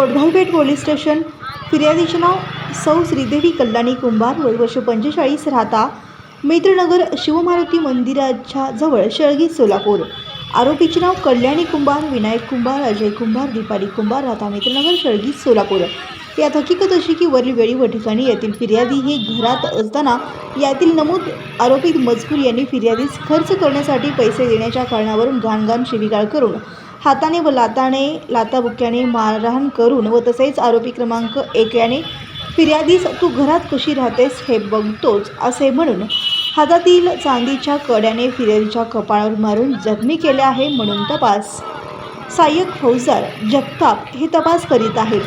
जोडगावपेठ police station. फिर्यादीचे नाव सौ श्रीदेवी कल्याणी कुंभार, वय वर्ष 45, राहता मित्रनगर शिवमारुती मंदिराच्या जवळ शेळगी सोलापूर। आरोपीचे नाव कल्याणी कुंभार, विनायक कुंभार, अजय कुंभार, दीपाली कुंभार, राहता मित्रनगर शेळगी सोलापूर। यात हकीकत अशी की वरील वेळी व ठिकाणी येथील फिर्यादी हे घरात असताना यातील नमूद आरोपित मजकूर यांनी फिर्यादीस खर्च करण्यासाठी पैसे देण्याच्या कारणावरून घाणघाण शिवीगाळ करून हाताने व लाताबुक्याने मारहाण करून व तसेच आरोपी क्रमांक 1 याने फिर्यादीस तू घरात कशी राहतेस हे बघतोच असे म्हणून हातातील चांदीच्या कड्याने फिर्यादीच्या कपाळावर मारून जखमी केले आहे, म्हणून तपास सहाय्यक फौजदार जगताप हे तपास करीत आहेत।